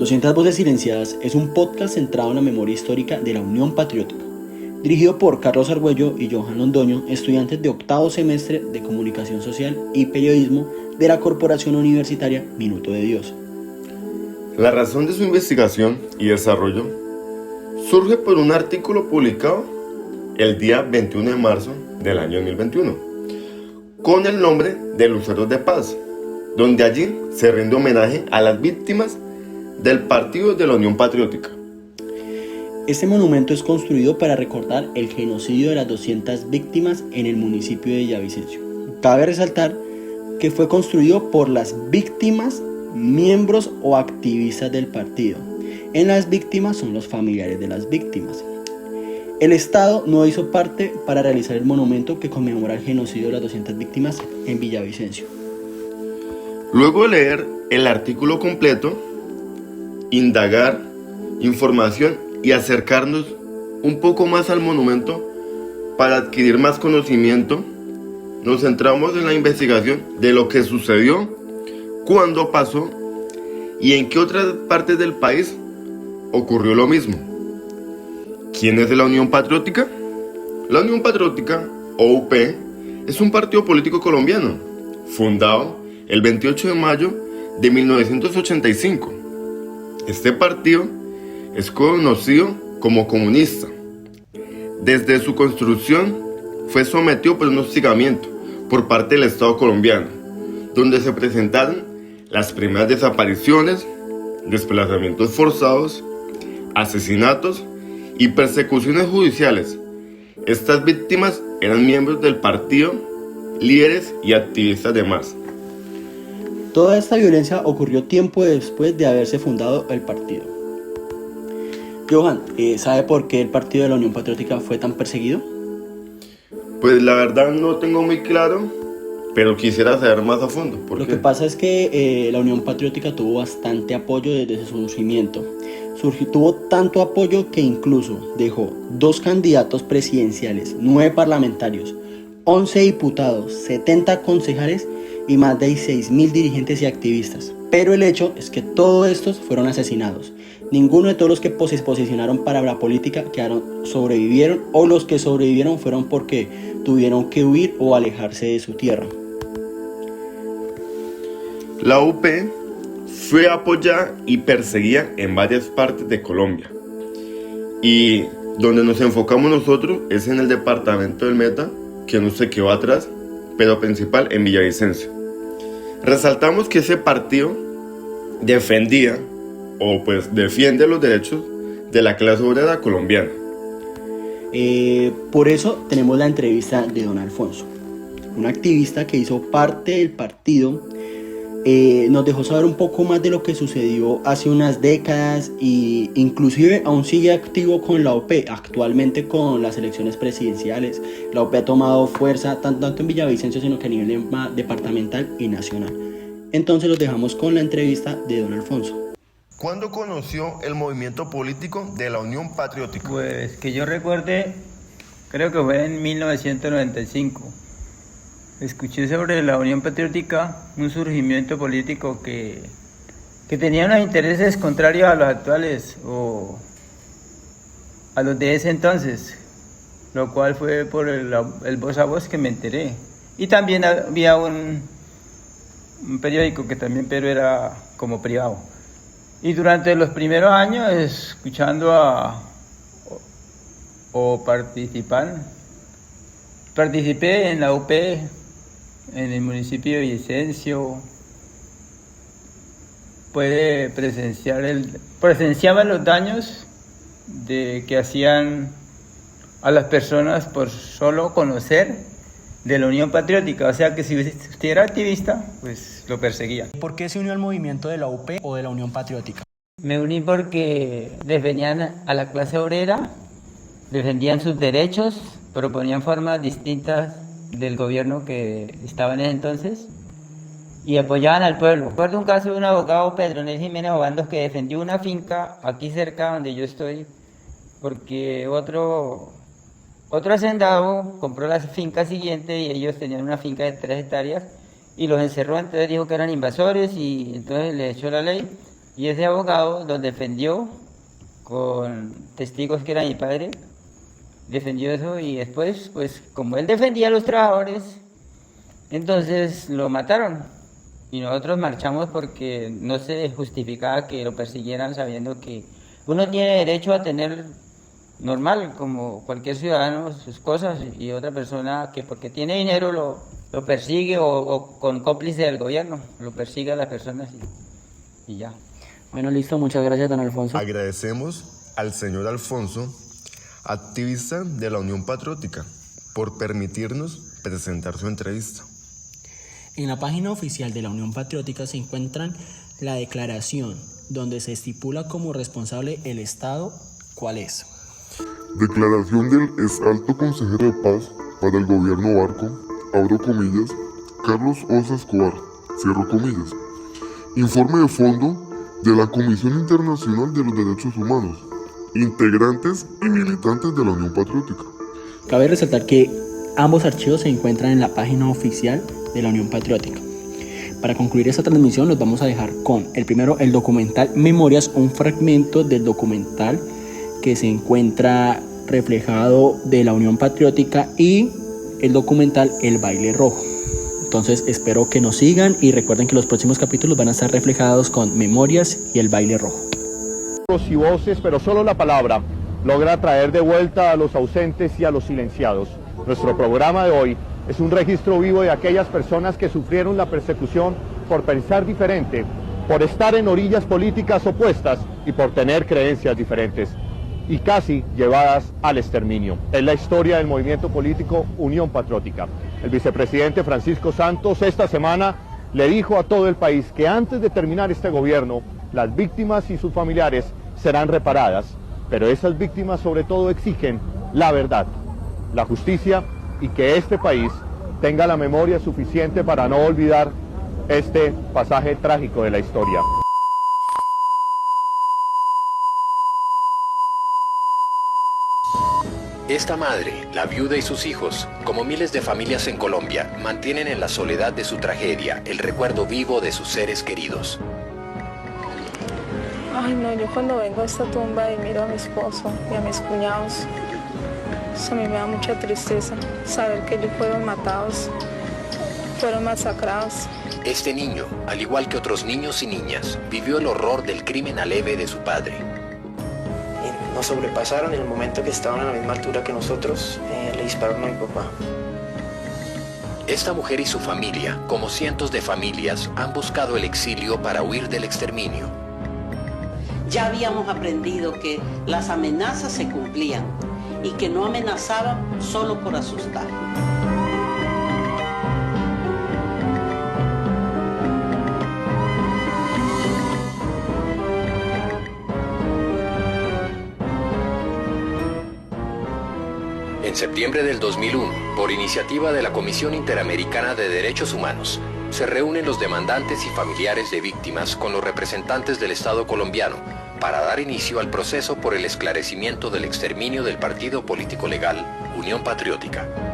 200 Voces Silenciadas es un podcast centrado en la memoria histórica de la Unión Patriótica, dirigido por Carlos Argüello y Johan Londoño, estudiantes de octavo semestre de Comunicación Social y Periodismo de la Corporación Universitaria Minuto de Dios. La razón de su investigación y desarrollo surge por un artículo publicado el día 21 de marzo del año 2021, con el nombre de Luceros de Paz, donde allí se rinde homenaje a las víctimas del Partido de la Unión Patriótica. Este monumento es construido para recordar el genocidio de las 200 víctimas en el municipio de Villavicencio. Cabe resaltar que fue construido por las víctimas, miembros o activistas del partido. En las víctimas son los familiares de las víctimas. El Estado no hizo parte para realizar el monumento que conmemora el genocidio de las 200 víctimas en Villavicencio. Luego de leer el artículo completo, indagar información y acercarnos un poco más al monumento para adquirir más conocimiento, nos centramos en la investigación de lo que sucedió, cuándo pasó y en qué otras partes del país ocurrió lo mismo. ¿Quién es la Unión Patriótica? La Unión Patriótica, o UP, es un partido político colombiano, fundado el 28 de mayo de 1985. Este partido es conocido como comunista. Desde su construcción fue sometido por un hostigamiento por parte del Estado colombiano, donde se presentaron las primeras desapariciones, desplazamientos forzados, asesinatos y persecuciones judiciales. Estas víctimas eran miembros del partido, líderes y activistas de más. Toda esta violencia ocurrió tiempo después de haberse fundado el partido. Johan, ¿sabe por qué el partido de la Unión Patriótica fue tan perseguido? Pues la verdad no tengo muy claro, pero quisiera saber más a fondo. ¿Por Lo qué? que pasa es que la Unión Patriótica tuvo bastante apoyo desde su surgimiento. Tuvo tanto apoyo que incluso dejó 2 candidatos presidenciales, 9 parlamentarios, 11 diputados, 70 concejales y más de 6.000 dirigentes y activistas. Pero el hecho es que todos estos fueron asesinados. Ninguno de todos los que se posicionaron para la política sobrevivieron, o los que sobrevivieron fueron porque tuvieron que huir o alejarse de su tierra. La UP fue apoyada y perseguida en varias partes de Colombia. Y donde nos enfocamos nosotros es en el departamento del Meta, que no se quedó atrás, pero principal en Villavicencio. Resaltamos que ese partido defendía, o pues defiende los derechos de la clase obrera colombiana. Por eso tenemos la entrevista de don Alfonso, un activista que hizo parte del partido. Nos dejó saber un poco más de lo que sucedió hace unas décadas y inclusive aún sigue activo con la UP. Actualmente con las elecciones presidenciales, la UP ha tomado fuerza tanto en Villavicencio sino que a nivel departamental y nacional. Entonces los dejamos con la entrevista de don Alfonso. ¿Cuándo conoció el movimiento político de la Unión Patriótica? Pues que yo recuerde, creo que fue en 1995. Escuché sobre la Unión Patriótica, un surgimiento político que tenía unos intereses contrarios a los actuales o a los de ese entonces, lo cual fue por el voz a voz que me enteré. Y también había un periódico que también, pero era como privado. Y durante los primeros años, escuchando participé en la UP, en el municipio de Villavicencio. Presenciaba los daños que hacían a las personas por solo conocer de la Unión Patriótica. O sea que si usted era activista, pues lo perseguía. ¿Por qué se unió al movimiento de la UP o de la Unión Patriótica? Me uní porque defendían a la clase obrera, defendían sus derechos, proponían formas distintas del gobierno que estaba en ese entonces y apoyaban al pueblo. Recuerdo un caso de un abogado, Pedronel Jiménez Obandos, que defendió una finca aquí cerca donde yo estoy, porque otro hacendado compró la finca siguiente y ellos tenían una finca de 3 hectáreas y los encerró. Entonces dijo que eran invasores y entonces le echó la ley Y ese abogado los defendió con testigos que era mi padre, defendió eso y después, pues como él defendía a los trabajadores, entonces lo mataron. Y nosotros marchamos porque no se justificaba que lo persiguieran sabiendo que uno tiene derecho a tener normal, como cualquier ciudadano, sus cosas y otra persona que porque tiene dinero lo persigue o con cómplice del gobierno, lo persigue a las personas y ya. Bueno, listo, muchas gracias, don Alfonso. Agradecemos al señor Alfonso, activista de la Unión Patriótica, por permitirnos presentar su entrevista. En la página oficial de la Unión Patriótica se encuentran la declaración donde se estipula como responsable el Estado. ¿Cuál es? Declaración del ex alto consejero de paz para el gobierno Barco, abro comillas, Carlos Osa Escobar, cierro comillas. Informe de fondo de la Comisión Internacional de los Derechos Humanos, integrantes y militantes de la Unión Patriótica. Cabe resaltar que ambos archivos se encuentran en la página oficial de la Unión Patriótica. Para concluir esta transmisión los vamos a dejar con el primero, el documental Memorias, un fragmento del documental que se encuentra reflejado de la Unión Patriótica, y el documental El Baile Rojo. Entonces espero que nos sigan y recuerden que los próximos capítulos van a estar reflejados con Memorias y El Baile Rojo. Y voces, pero solo la palabra logra traer de vuelta a los ausentes y a los silenciados. Nuestro programa de hoy es un registro vivo de aquellas personas que sufrieron la persecución por pensar diferente, por estar en orillas políticas opuestas y por tener creencias diferentes, y casi llevadas al exterminio. Es la historia del movimiento político Unión Patriótica. El vicepresidente Francisco Santos esta semana le dijo a todo el país que antes de terminar este gobierno, las víctimas y sus familiares serán reparadas, pero esas víctimas sobre todo exigen la verdad, la justicia, y que este país tenga la memoria suficiente para no olvidar este pasaje trágico de la historia. Esta madre, la viuda y sus hijos, como miles de familias en Colombia, mantienen en la soledad de su tragedia el recuerdo vivo de sus seres queridos. Ay no, yo cuando vengo a esta tumba y miro a mi esposo y a mis cuñados, eso a mí me da mucha tristeza, saber que ellos fueron matados, fueron masacrados. Este niño, al igual que otros niños y niñas, vivió el horror del crimen aleve de su padre. Nos sobrepasaron en el momento que estaban a la misma altura que nosotros, le dispararon a mi papá. Esta mujer y su familia, como cientos de familias, han buscado el exilio para huir del exterminio. Ya habíamos aprendido que las amenazas se cumplían y que no amenazaban solo por asustar. En septiembre del 2001, por iniciativa de la Comisión Interamericana de Derechos Humanos, se reúnen los demandantes y familiares de víctimas con los representantes del Estado colombiano para dar inicio al proceso por el esclarecimiento del exterminio del partido político legal Unión Patriótica.